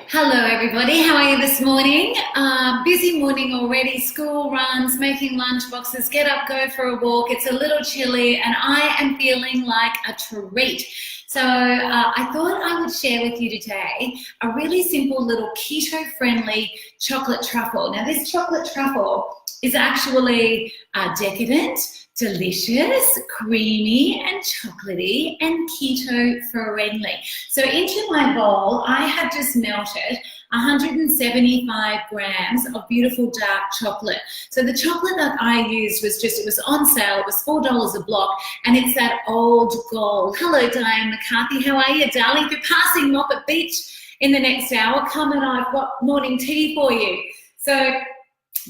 Hello everybody, how are you this morning? Busy morning already, school runs, making lunch boxes, get up, go for a walk. It's a little chilly and I am feeling like a treat. So I thought I would share with you today a really simple little keto-friendly chocolate truffle. Now this chocolate truffle is actually decadent, delicious, creamy and chocolatey and keto-friendly. So into my bowl, I have just melted 175 grams of beautiful dark chocolate. So the chocolate that I used was it was on sale, it was $4 a block, and it's that old gold. Hello, Diane McCarthy, how are you, darling? If you're passing Moffat Beach in the next hour, come and I've got morning tea for you. So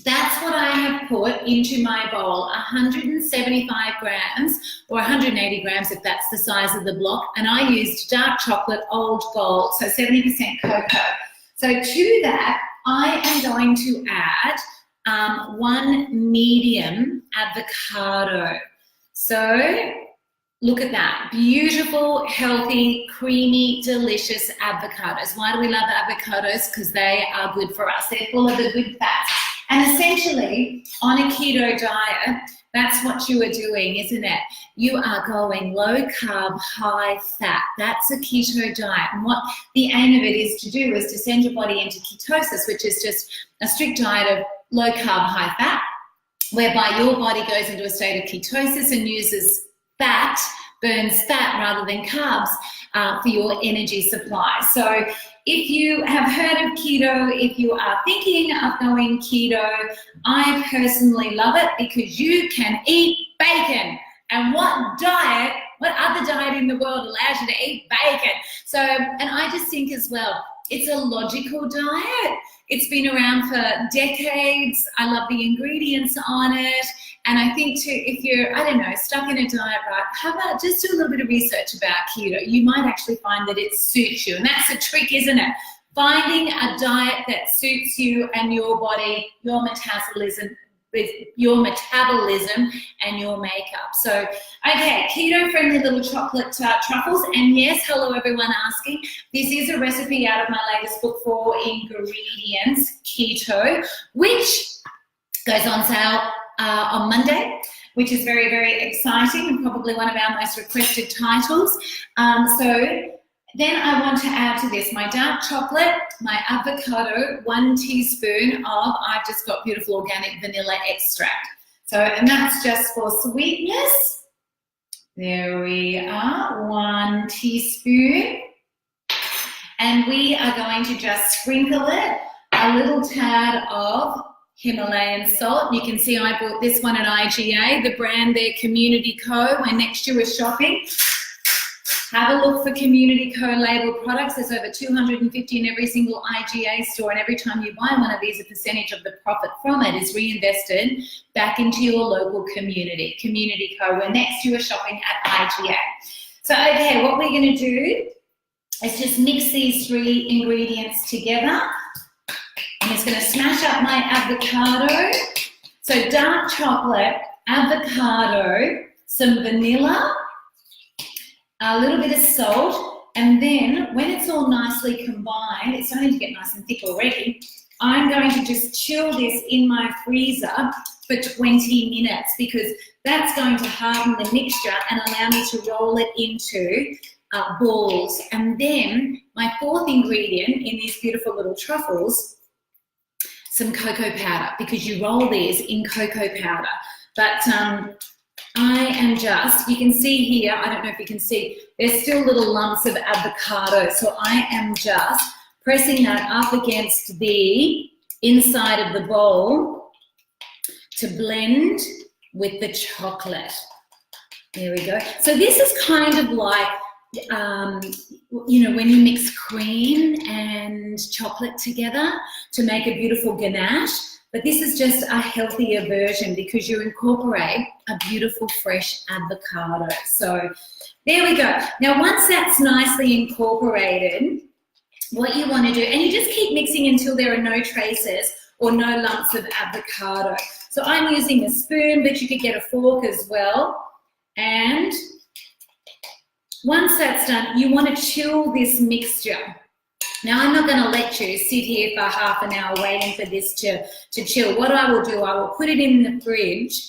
that's what I have put into my bowl, 175 grams or 180 grams if that's the size of the block. And I used dark chocolate, old gold, so 70% cocoa. So to that, I am going to add 1 medium avocado. So look at that, beautiful, healthy, creamy, delicious avocados. Why do we love avocados? Because they are good for us. They're full of the good fats. And essentially, on a keto diet, that's what you are doing, isn't it? You are going low carb, high fat. That's a keto diet. And what the aim of it is to send your body into ketosis, which is just a strict diet of low carb, high fat, whereby your body goes into a state of ketosis and uses fat, burns fat rather than carbs for your energy supply. So if you have heard of keto, if you are thinking of going keto, I personally love it because you can eat bacon. And what other diet in the world allows you to eat bacon? So, and I just think as well, it's a logical diet. It's been around for decades. I love the ingredients on it. And I think too, if you're, I don't know, stuck in a diet, right, how about just do a little bit of research about keto? You might actually find that it suits you. And that's the trick, isn't it? Finding a diet that suits you and your body, your metabolism and your makeup. So, okay, keto-friendly little chocolate truffles. And yes, hello everyone asking. This is a recipe out of my latest book, 4 Ingredients Keto, which goes on sale on Monday, which is very, very exciting and probably one of our most requested titles. So then I want to add to this my dark chocolate, my avocado, 1 teaspoon of, I've just got beautiful organic vanilla extract. So, and that's just for sweetness. There we are, 1 teaspoon. And we are going to just sprinkle it, a little tad of Himalayan salt. You can see I bought this one at IGA, the brand there, Community Co. When next you are shopping, have a look for Community Co labeled products. There's over 250 in every single IGA store, and every time you buy one of these, a percentage of the profit from it is reinvested back into your local community, Community Co, when next you are shopping at IGA. So, okay, what we're going to do is just mix these 3 ingredients together. I'm just going to smash up my avocado. So dark chocolate, avocado, some vanilla, a little bit of salt, and then when it's all nicely combined, it's starting to get nice and thick already, I'm going to just chill this in my freezer for 20 minutes because that's going to harden the mixture and allow me to roll it into balls. And then my 4th ingredient in these beautiful little truffles, some cocoa powder, because you roll these in cocoa powder. But I am just, you can see here, I don't know if you can see, there's still little lumps of avocado. So I am just pressing that up against the inside of the bowl to blend with the chocolate. There we go. So this is kind of like, you know, when you mix cream and chocolate together to make a beautiful ganache, but this is just a healthier version because you incorporate a beautiful fresh avocado. So there we go. Now, once that's nicely incorporated, what you want to do, and you just keep mixing until there are no traces or no lumps of avocado. So I'm using a spoon, but you could get a fork as well. And once that's done, you want to chill this mixture. Now, I'm not going to let you sit here for half an hour waiting for this to chill. What I will do, I will put it in the fridge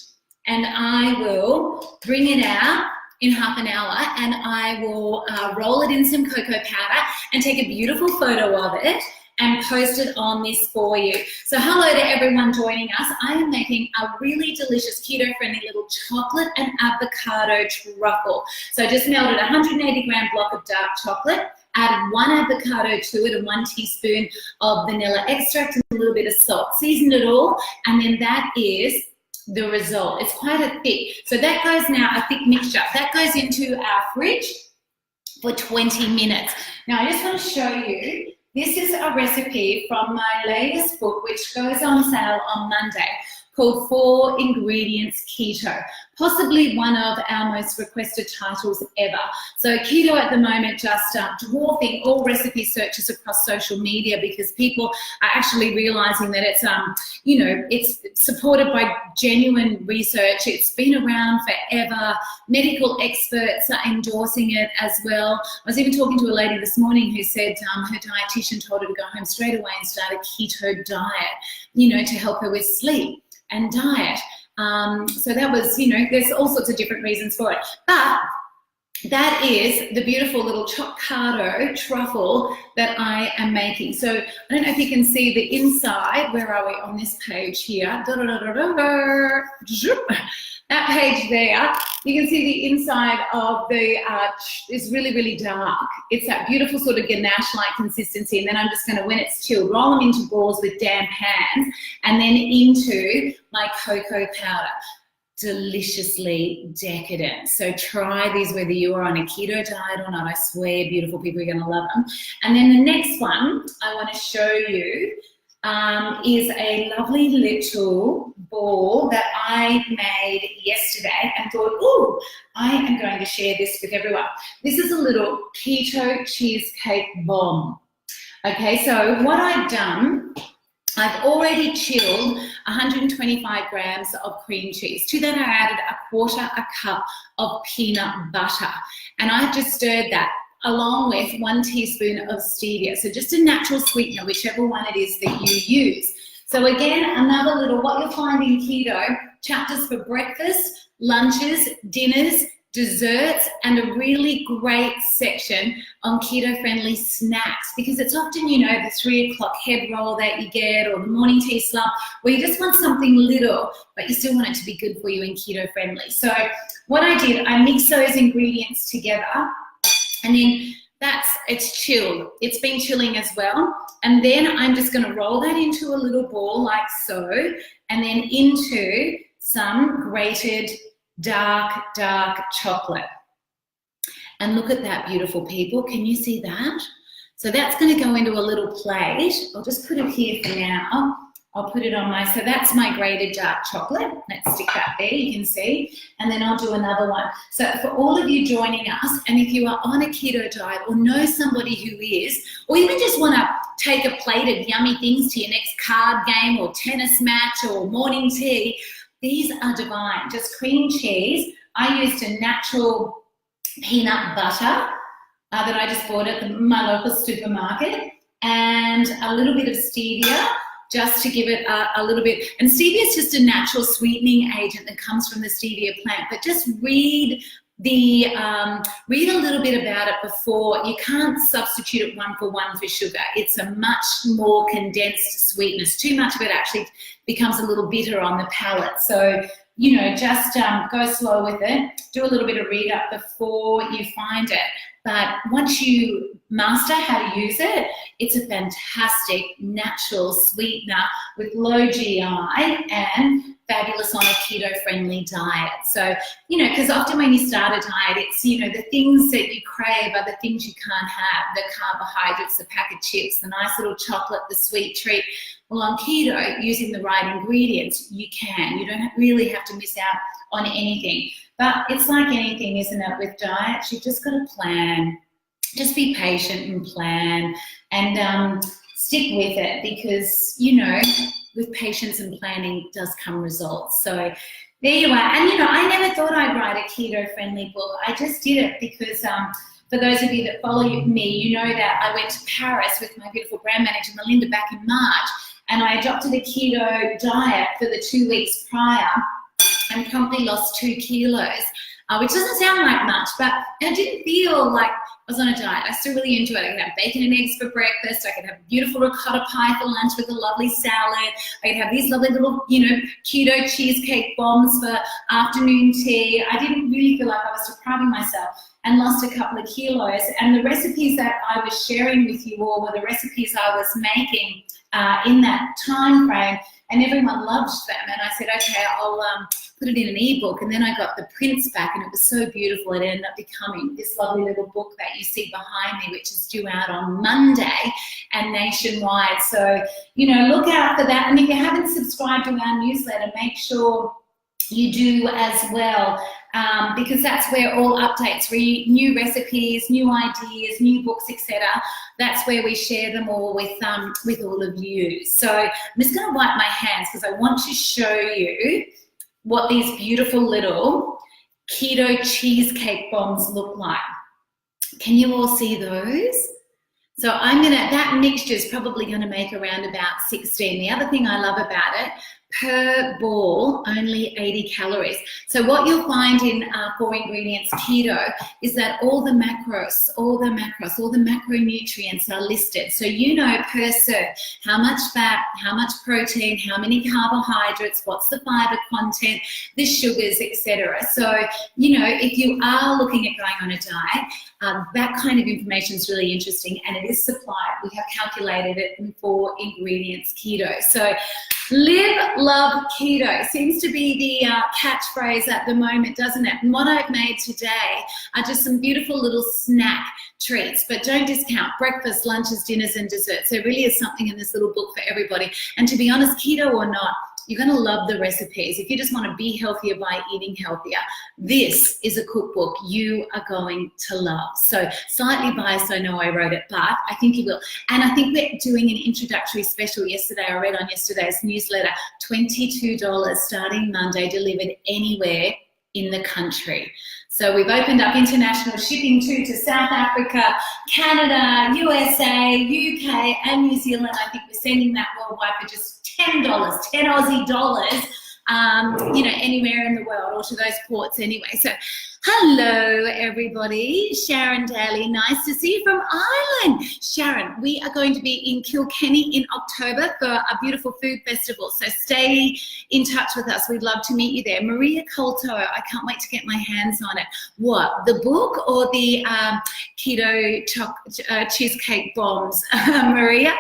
and I will bring it out in half an hour and I will roll it in some cocoa powder and take a beautiful photo of it and post it on this for you. So hello to everyone joining us. I am making a really delicious keto-friendly little chocolate and avocado truffle. So I just melted a 180-gram block of dark chocolate, add 1 avocado to it and 1 teaspoon of vanilla extract and a little bit of salt. Seasoned it all, and then that is the result. It's quite a thick. So that goes now, a thick mixture. That goes into our fridge for 20 minutes. Now I just want to show you, this is a recipe from my latest book, which goes on sale on Monday, called 4 Ingredients Keto, possibly one of our most requested titles ever. So keto at the moment just dwarfing all recipe searches across social media because people are actually realizing that it's, you know, it's supported by genuine research. It's been around forever. Medical experts are endorsing it as well. I was even talking to a lady this morning who said her dietitian told her to go home straight away and start a keto diet, you know, to help her with sleep and diet. So that was, you know, there's all sorts of different reasons for it. But that is the beautiful little ChocCado truffle that I am making. So I don't know if you can see the inside. Where are we on this page here? That page there, you can see the inside of the is really, really dark. It's that beautiful sort of ganache-like consistency. And then I'm just going to, when it's chilled, roll them into balls with damp hands and then into my cocoa powder. Deliciously decadent. So try these whether you are on a keto diet or not. I swear, beautiful people, are going to love them. And then the next one I want to show you is a lovely little ball that I made yesterday and thought, oh, I am going to share this with everyone. This is a little keto cheesecake bomb. Okay, so what I've done, I've already chilled 125 grams of cream cheese. To that I added 1/4 cup of peanut butter. And I've just stirred that along with 1 teaspoon of stevia. So just a natural sweetener, whichever one it is that you use. So again, another little, what you'll find in keto, chapters for breakfast, lunches, dinners, desserts, and a really great section on keto-friendly snacks, because it's often, you know, the 3 o'clock head roll that you get or the morning tea slump where you just want something little, but you still want it to be good for you and keto-friendly. So what I did, I mixed those ingredients together and then it's chilled. It's been chilling as well. And then I'm just going to roll that into a little ball like so, and then into some grated dark chocolate. And look at that, beautiful people. Can you see that? So that's going to go into a little plate. I'll just put it here for now. I'll put it on my, so that's my grated dark chocolate. Let's stick that there, you can see. And then I'll do another one. So for all of you joining us, and if you are on a keto diet or know somebody who is, or even just want to take a plate of yummy things to your next card game or tennis match or morning tea, these are divine. Just cream cheese. I used a natural peanut butter that I just bought at my local supermarket, and a little bit of stevia, just to give it a little bit. And stevia is just a natural sweetening agent that comes from the stevia plant. But just read a little bit about it before. You can't substitute it 1-for-1 for sugar. It's a much more condensed sweetness. Too much of it actually becomes a little bitter on the palate. So, you know, just go slow with it. Do a little bit of read up before you find it. But once you master how to use it, it's a fantastic natural sweetener with low GI and fabulous on a keto-friendly diet. So, you know, because often when you start a diet, it's, you know, the things that you crave are the things you can't have, the carbohydrates, the pack of chips, the nice little chocolate, the sweet treat. Well, on keto, using the right ingredients, you can. You don't really have to miss out on anything. But it's like anything, isn't it, with diets? You've just got to plan. Just be patient and plan and stick with it, because, you know, with patience and planning does come results. So there you are. And, you know, I never thought I'd write a keto-friendly book. I just did it because For those of you that follow me, you know that I went to Paris with my beautiful brand manager, Melinda, back in March, and I adopted a keto diet for the 2 weeks prior and promptly lost 2 kilos, which doesn't sound like much, but I didn't feel like I was on a diet. I still really enjoyed it. I could have bacon and eggs for breakfast. I could have a beautiful ricotta pie for lunch with a lovely salad. I could have these lovely little, keto cheesecake bombs for afternoon tea. I didn't really feel like I was depriving myself, and lost a couple of kilos. And the recipes that I was sharing with you all were the recipes I was making in that time frame, and everyone loved them. And I said, okay, I'll put it in an ebook. And then I got the prints back, and it was so beautiful. It ended up becoming this lovely little book that you see behind me, which is due out on Monday and nationwide. So, look out for that. And if you haven't subscribed to our newsletter, make sure you do as well, because that's where all updates, new recipes, new ideas, new books, etc. That's where we share them all with all of you. So I'm just going to wipe my hands because I want to show you what these beautiful little keto cheesecake bombs look like. Can you all see those? So that mixture is probably going to make around about 16. The other thing I love about it, per ball, only 80 calories. So what you'll find in 4 ingredients keto is that all the macronutrients are listed. So per serve how much fat, how much protein, how many carbohydrates, what's the fiber content, the sugars, etc. So, if you are looking at going on a diet, that kind of information is really interesting, and it is supplied. We have calculated it in 4 ingredients keto. So live, love, keto seems to be the catchphrase at the moment, doesn't it? And what I've made today are just some beautiful little snack treats, but don't discount breakfast, lunches, dinners, and desserts. There really is something in this little book for everybody. And to be honest, keto or not, you're going to love the recipes. If you just want to be healthier by eating healthier, this is a cookbook you are going to love. So slightly biased, I know I wrote it, but I think you will. And I think we're doing an introductory special yesterday. I read on yesterday's newsletter, $22 starting Monday, delivered anywhere in the country. So we've opened up international shipping too, to South Africa, Canada, USA, UK, and New Zealand. I think we're sending that worldwide for just $10, 10 Aussie dollars, anywhere in the world, or to those ports anyway. So hello, everybody. Sharon Daly, nice to see you from Ireland. Sharon, we are going to be in Kilkenny in October for a beautiful food festival, so stay in touch with us. We'd love to meet you there. Maria Colto, I can't wait to get my hands on it. What, the book or the keto cheesecake bombs, Maria?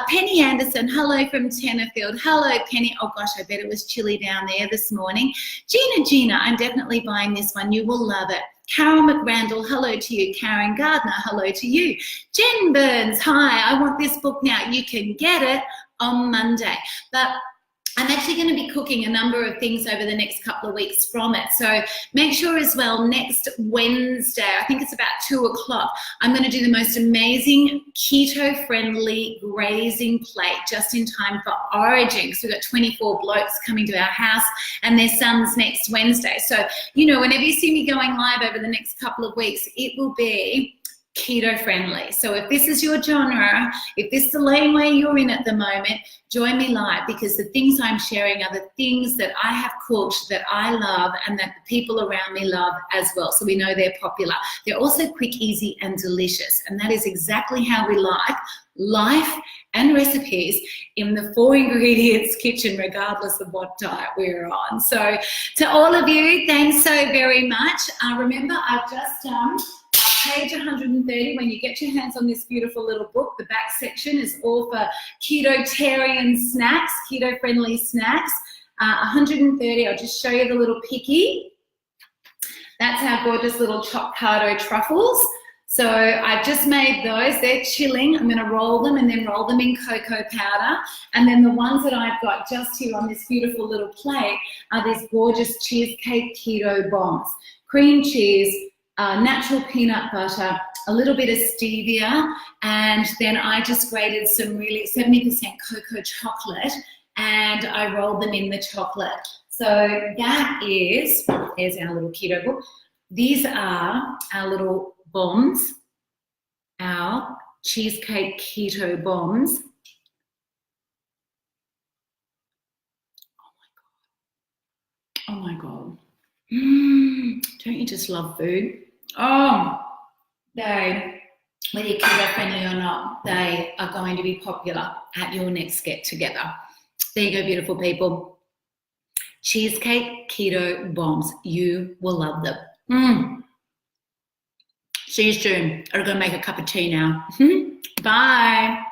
Penny Anderson, hello from Tenterfield. Hello, Penny. Oh gosh, I bet it was chilly down there this morning. Gina, I'm definitely buying this one. You will love it. Carol McRandall, hello to you. Karen Gardner, hello to you. Jen Burns, hi, I want this book now. You can get it on Monday. But I'm actually going to be cooking a number of things over the next couple of weeks from it. So make sure as well, next Wednesday, I think it's about 2 o'clock, I'm going to do the most amazing keto-friendly grazing plate just in time for Origin. So we've got 24 blokes coming to our house and their sons next Wednesday. So, whenever you see me going live over the next couple of weeks, it will be keto friendly. So if this is your genre, if this is the lane way you're in at the moment, join me live, because the things I'm sharing are the things that I have cooked that I love and that the people around me love as well. So we know they're popular. They're also quick, easy, and delicious. And that is exactly how we like life and recipes in the 4 ingredients kitchen, regardless of what diet we're on. So to all of you, thanks so very much. Remember, I've just page 130, when you get your hands on this beautiful little book, the back section is all for Ketotarian snacks, keto-friendly snacks. 130, I'll just show you the little picky. That's our gorgeous little ChocCado Truffles. So I've just made those. They're chilling. I'm going to roll them and then roll them in cocoa powder. And then the ones that I've got just here on this beautiful little plate are these gorgeous cheesecake keto bombs. Cream cheese, natural peanut butter, a little bit of stevia, and then I just grated some really 70% cocoa chocolate, and I rolled them in the chocolate. So that is, there's our little keto book. These are our little bombs, our cheesecake keto bombs. Oh my God. Don't you just love food? Oh, whether you're keto friendly or not, they are going to be popular at your next get together. There you go, beautiful people. Cheesecake keto bombs. You will love them. See you soon. I'm going to make a cup of tea now. Bye.